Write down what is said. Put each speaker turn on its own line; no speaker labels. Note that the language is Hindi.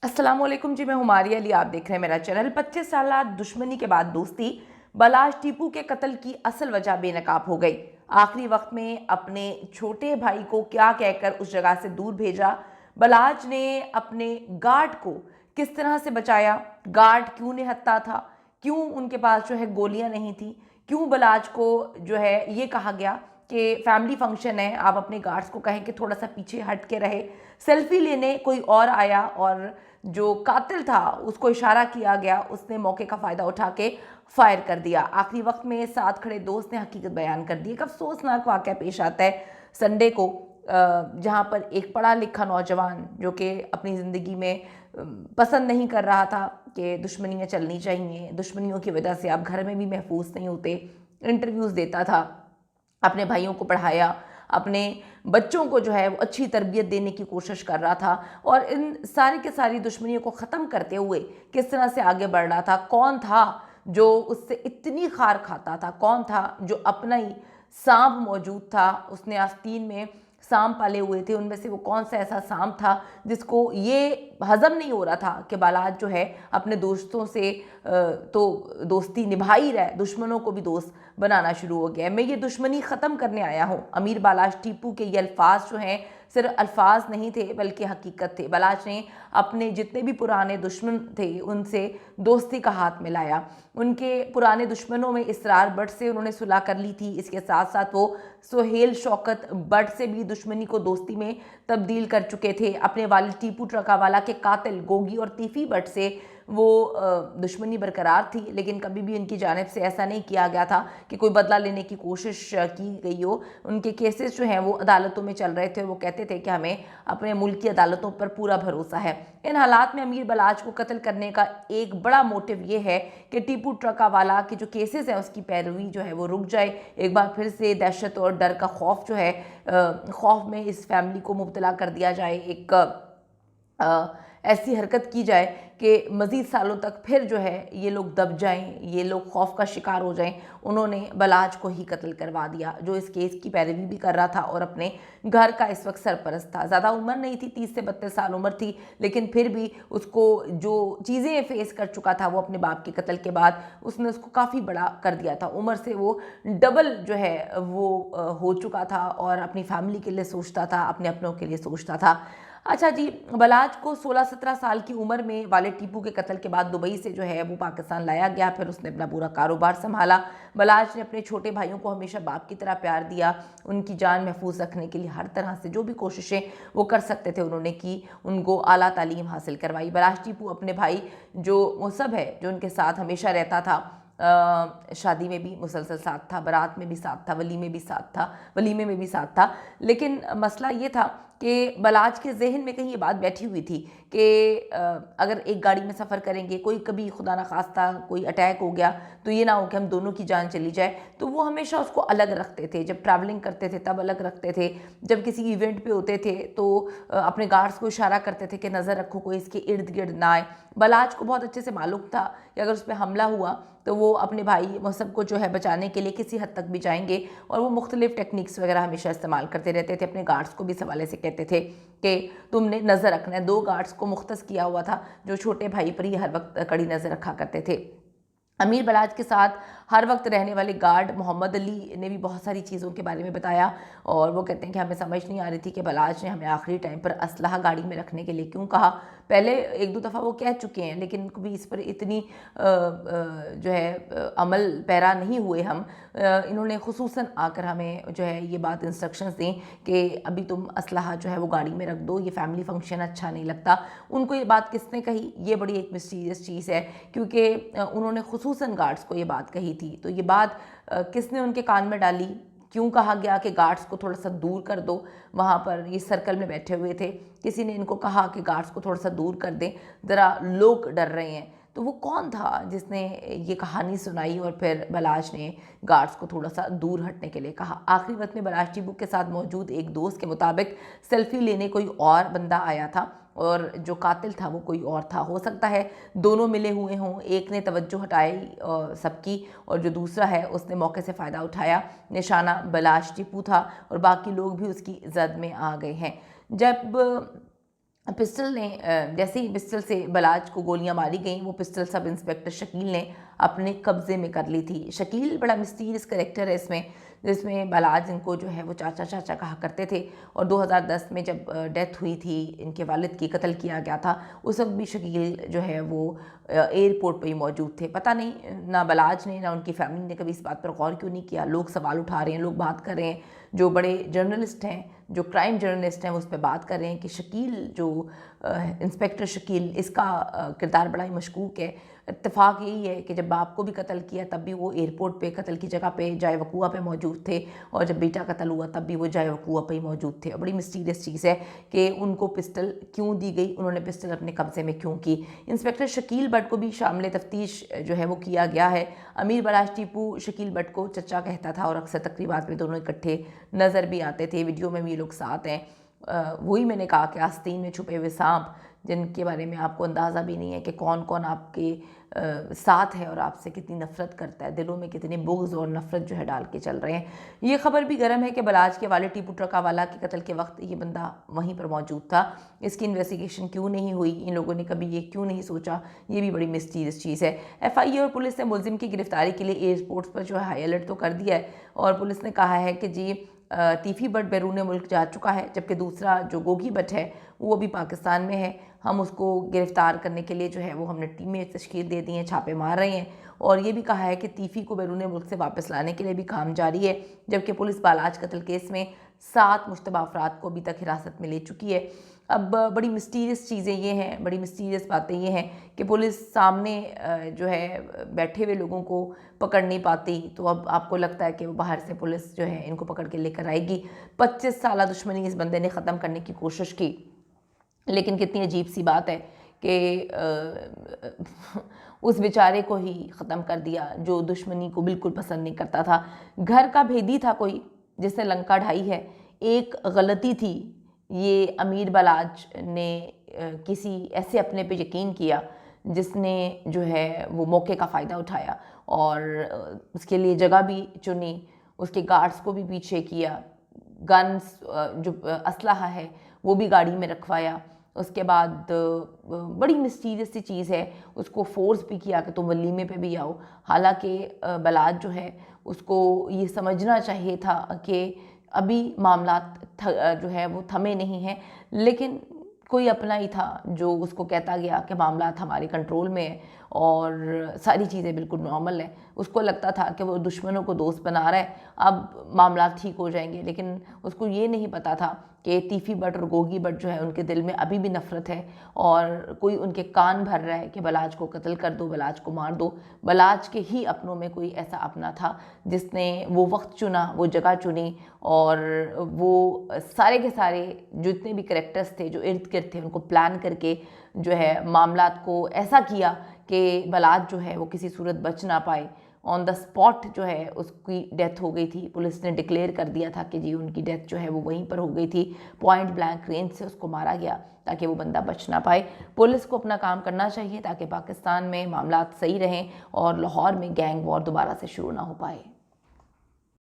अस्सलाम वालेकुम जी, मैं हुमारिया अली। आप देख रहे हैं मेरा चैनल। 25 साल दुश्मनी के बाद दोस्ती, बलाज टीपू के कत्ल की असल वजह बेनकाब हो गई। आखिरी वक्त में अपने छोटे भाई को क्या कहकर उस जगह से दूर भेजा, बलाज ने अपने गार्ड को किस तरह से बचाया, गार्ड क्यों निहत्था था, क्यों उनके पास जो है गोलियां नहीं थी, क्यों बलाज को जो है ये कहा गया कि फैमिली फंक्शन है, आप अपने गार्ड्स को कहें कि थोड़ा सा पीछे हट के रहे। सेल्फी लेने कोई और आया और जो कातिल था उसको इशारा किया गया, उसने मौके का फ़ायदा उठा के फायर कर दिया। आखिरी वक्त में साथ खड़े दोस्त ने हकीकत बयान कर दी। एक अफसोसनाक वाक़या पेश आता है संडे को, जहाँ पर एक पढ़ा लिखा नौजवान जो कि अपनी ज़िंदगी में पसंद नहीं कर रहा था कि दुश्मनियाँ चलनी चाहिए, दुश्मनियों की वजह से आप घर में भी महफूज नहीं होते, इंटरव्यूज़ देता था, अपने भाइयों को पढ़ाया, अपने बच्चों को जो है वो अच्छी तरबियत देने की कोशिश कर रहा था और इन सारी के सारी दुश्मनियों को ख़त्म करते हुए किस तरह से आगे बढ़ रहा था। कौन था जो उससे इतनी खार खाता था, कौन था जो अपना ही सांप मौजूद था, उसने आस्तीन में सांप पाले हुए थे, उनमें से वो कौन सा ऐसा सांप था जिसको ये हजम नहीं हो रहा था कि बालाज जो है अपने दोस्तों से तो दोस्ती निभा ही रहा है, दुश्मनों को भी दोस्त बनाना शुरू हो गया है। मैं ये दुश्मनी ख़त्म करने आया हूँ। अमीर बालाज टीपू के ये अल्फाज जो हैं सिर्फ अल्फाज नहीं थे बल्कि हकीकत थे। बालाज ने अपने जितने भी पुराने दुश्मन थे उनसे दोस्ती का हाथ मिलाया। उनके पुराने दुश्मनों में इसरार बट से उन्होंने सुलह कर ली थी। इसके साथ साथ वो सुहेल शौकत बट से भी दुश्मनी को दोस्ती में तब्दील कर चुके थे। अपने वालिद टीपू ट्रकावाला के कातिल गोगी और तीफी बट से वो दुश्मनी बरकरार थी, लेकिन कभी भी उनकी जानिब से ऐसा नहीं किया गया था कि कोई बदला लेने की कोशिश की गई हो। उनके केसेस जो हैं वो अदालतों में चल रहे थे और वो कहते थे कि हमें अपने मुल्क की अदालतों पर पूरा भरोसा है। इन हालात में अमीर बलाज को कत्ल करने का एक बड़ा मोटिव ये है कि टीपू ट्रकावाला के जो केसेस हैं उसकी पैरवी जो है वो रुक जाए। एक बार फिर से दहशत और डर का खौफ जो है, खौफ में इस फैमिली को मुब्तला कर दिया जाए, एक ऐसी हरकत की जाए कि मज़ीद सालों तक फिर जो है ये लोग दब जाएं, ये लोग खौफ का शिकार हो जाएं। उन्होंने बलाज को ही कत्ल करवा दिया जो इस केस की पैरवी भी कर रहा था और अपने घर का इस वक्त सरपरस्त था। ज़्यादा उम्र नहीं थी, 30 से 32 साल उम्र थी, लेकिन फिर भी उसको जो चीज़ें फेस कर चुका था वो अपने बाप के कत्ल के बाद उसने उसको काफ़ी बड़ा कर दिया था। उम्र से वो डबल जो है वो हो चुका था और अपनी फैमिली के लिए सोचता था, अपने अपनों के लिए सोचता था। अच्छा जी, बलाज को 16-17 साल की उम्र में वाले टीपू के कत्ल के बाद दुबई से जो है वो पाकिस्तान लाया गया। फिर उसने अपना पूरा कारोबार संभाला। बलाज ने अपने छोटे भाइयों को हमेशा बाप की तरह प्यार दिया। उनकी जान महफूज रखने के लिए हर तरह से जो भी कोशिशें वो कर सकते थे उन्होंने की। उनको आला तालीम हासिल करवाई। बलाज टीपू अपने भाई जो मुसब है, जो उनके साथ हमेशा रहता था, शादी में भी मुसलसल साथ था, बारात में भी साथ था, वलीमे में भी साथ था। लेकिन मसला ये था कि बलाज के जहन में कहीं ये बात बैठी हुई थी कि अगर एक गाड़ी में सफ़र करेंगे, कोई कभी खुदा न खास्ता कोई अटैक हो गया तो ये ना हो कि हम दोनों की जान चली जाए। तो वो हमेशा उसको अलग रखते थे। जब ट्रैवलिंग करते थे तब अलग रखते थे, जब किसी इवेंट पे होते थे तो अपने गार्ड्स को इशारा करते थे कि नज़र रखो कोई इसके इर्द गिर्द ना आए। बलाज को बहुत अच्छे से मालूम था कि अगर उस पर हमला हुआ तो वो अपने भाई मुसब को जो है बचाने के लिए किसी हद तक भी जाएंगे और वो मुख्तलिफ टेक्निक्स वगैरह हमेशा इस्तेमाल करते रहते थे। अपने गार्ड्स को भी इस हवाले से कहते थे कि तुमने नज़र रखना है। 2 गार्ड्स को मुख्तस किया हुआ था जो छोटे भाई पर ही हर वक्त कड़ी नज़र रखा करते थे। अमीर बलाज के साथ हर वक्त रहने वाले गार्ड मोहम्मद अली ने भी बहुत सारी चीज़ों के बारे में बताया और वो कहते हैं कि हमें समझ नहीं आ रही थी कि बलाज ने हमें आखिरी टाइम पर असलहा गाड़ी में रखने के लिए क्यों कहा। पहले 1-2 दफ़ा वो कह चुके हैं लेकिन कभी इस पर इतनी जो है अमल पैरा नहीं हुए हम। इन्होंने खुसूसन आकर हमें जो है ये बात इंस्ट्रक्शंस दी कि अभी तुम असलहा जो है वो गाड़ी में रख दो, ये फैमिली फंक्शन अच्छा नहीं लगता। उनको ये बात किसने कही, ये बड़ी एक मिस्टीरियस चीज़ है क्योंकि उन्होंने खुसूसन गार्ड्स को ये बात कही थी। तो ये बात किसने उनके कान में डाली, क्यों कहा गया कि गार्ड्स को थोड़ा सा दूर कर दो, वहाँ पर ये सर्कल में बैठे हुए थे, किसी ने इनको कहा कि गार्ड्स को थोड़ा सा दूर कर दें, ज़रा लोग डर रहे हैं। तो वो कौन था जिसने ये कहानी सुनाई और फिर बलाज ने गार्ड्स को थोड़ा सा दूर हटने के लिए कहा। आखिरी वक्त में बलाज टीपू के साथ मौजूद एक दोस्त के मुताबिक सेल्फी लेने कोई और बंदा आया था और जो कातिल था वो कोई और था। हो सकता है दोनों मिले हुए हों, एक ने तवज्जो हटाई सबकी और जो दूसरा है उसने मौके से फ़ायदा उठाया। निशाना बलाज टीपू था और बाकी लोग भी उसकी जद में आ गए हैं। जब पिस्टल ने जैसे ही पिस्टल से बलाज को गोलियां मारी गईं, वो पिस्टल सब इंस्पेक्टर शकील ने अपने कब्जे में कर ली थी। शकील बड़ा मिस्टीरियस कैरेक्टर है इसमें, जिसमें बलाज इनको जो है वो चाचा चाचा कहा करते थे। और 2010 में जब डेथ हुई थी, इनके वालिद की कत्ल किया गया था, उस वक्त भी शकील जो है वो एयरपोर्ट पर ही मौजूद थे। पता नहीं ना बलाज ने ना उनकी फैमिली ने कभी इस बात पर गौर क्यों नहीं किया। लोग सवाल उठा रहे हैं, लोग बात कर रहे हैं, जो बड़े जर्नलिस्ट हैं, जो क्राइम जर्नलिस्ट हैं, वो उस पर बात कर रहे हैं कि शकील जो इंस्पेक्टर शकील, इसका किरदार बड़ा ही मशकूक है। इत्तेफाक यही है कि जब बाप को भी कत्ल किया तब भी वो एयरपोर्ट पे कत्ल की जगह पे जाए वकूआ पे मौजूद थे, और जब बेटा कत्ल हुआ तब भी वो जाए वकूआ पे ही मौजूद थे। और बड़ी मिस्टीरियस चीज़ है कि उनको पिस्टल क्यों दी गई, उन्होंने पिस्टल अपने कब्जे में क्यों की। इंस्पेक्टर शकील भट्ट को भी शामिल तफ्तीश जो है वो किया गया है। अमीर बलाज टीपू शकील भट्ट को चचा कहता था, और अक्सर तकरीबात में दोनों इकट्ठे नज़र भी आते थे। वीडियो में भी ये लोग साथ हैं। वही मैंने कहा कि आस्तीन में छुपे हुए सांप, जिनके बारे में आपको अंदाज़ा भी नहीं है कि कौन कौन आपके साथ है और आपसे कितनी नफ़रत करता है, दिलों में कितनी बुग़्ज़ और नफ़रत जो है डाल के चल रहे हैं। ये खबर भी गर्म है कि बलाज के वाले टीपू ट्रकावाला के कत्ल के वक्त ये बंदा वहीं पर मौजूद था। इसकी इन्वेस्टिगेशन क्यों नहीं हुई, इन लोगों ने कभी ये क्यों नहीं सोचा, ये भी बड़ी मिस्टीरियस चीज़ है। FIA और पुलिस ने मुलजिम की गिरफ्तारी के लिए एयरपोर्ट्स पर जो है हाई अलर्ट तो कर दिया है, और पुलिस ने कहा है कि जी तीफ़ी भट्ट बैरून मुल्क जा चुका है, जबकि दूसरा जो गोगी भट्ट है वो अभी पाकिस्तान में है। हम उसको गिरफ़्तार करने के लिए जो है वो हमने टीमें तश्कील दे दी हैं, छापे मार रहे हैं। और ये भी कहा है कि तीफ़ी को बैरून मुल्क से वापस लाने के लिए भी काम जारी है, जबकि पुलिस बालाज कत्ल केस में 7 मुश्तबा अफराद को अभी तक हिरासत में ले चुकी है। अब बड़ी मिस्टीरियस चीज़ें ये हैं, बड़ी मिस्टीरियस बातें ये हैं कि पुलिस सामने जो है बैठे हुए लोगों को पकड़ नहीं पाती, तो अब आपको लगता है कि वो बाहर से पुलिस जो है इनको पकड़ के लेकर आएगी। 25 साल दुश्मनी इस बंदे ने ख़त्म करने की कोशिश की, लेकिन कितनी अजीब सी बात है कि उस बेचारे को ही ख़त्म कर दिया जो दुश्मनी को बिल्कुल पसंद नहीं करता था। घर का भेदी था कोई जिसने लंका ढाई है। एक गलती थी, ये अमीर बलाज ने किसी ऐसे अपने पे यकीन किया जिसने जो है वो मौके का फ़ायदा उठाया और उसके लिए जगह भी चुनी, उसके गार्ड्स को भी पीछे किया, गन्स जो असलहा है वो भी गाड़ी में रखवाया। उसके बाद बड़ी मिस्टीरियस सी चीज़ है, उसको फोर्स भी किया कि तुम वलीमे पे भी आओ। हालांकि बलाज जो है उसको ये समझना चाहिए था कि अभी मामलात जो है वो थमे नहीं हैं, लेकिन कोई अपना ही था जो उसको कहता गया कि मामलात हमारे कंट्रोल में है और सारी चीज़ें बिल्कुल नॉर्मल है। उसको लगता था कि वो दुश्मनों को दोस्त बना रहा है, अब मामलात ठीक हो जाएंगे, लेकिन उसको ये नहीं पता था कि तीफ़ी भट्ट और गोगी भट्ट जो है उनके दिल में अभी भी नफ़रत है और कोई उनके कान भर रहा है कि बलाज को कत्ल कर दो, बलाज को मार दो। बलाज के ही अपनों में कोई ऐसा अपना था जिसने वो वक्त चुना, वो जगह चुनी और वो सारे के सारे जितने भी करैक्टर्स थे जो इर्द गिर्द थे उनको प्लान करके जो है मामलात को ऐसा किया कि बलाज जो है वो किसी सूरत बच ना पाए। ऑन द स्पॉट जो है उसकी डेथ हो गई थी। पुलिस ने डिक्लेयर कर दिया था कि जी उनकी डेथ जो है वो वहीं पर हो गई थी। पॉइंट ब्लैंक रेंज से उसको मारा गया ताकि वो बंदा बच ना पाए। पुलिस को अपना काम करना चाहिए ताकि पाकिस्तान में मामलात सही रहें और लाहौर में गैंग वॉर दोबारा से शुरू ना हो पाए।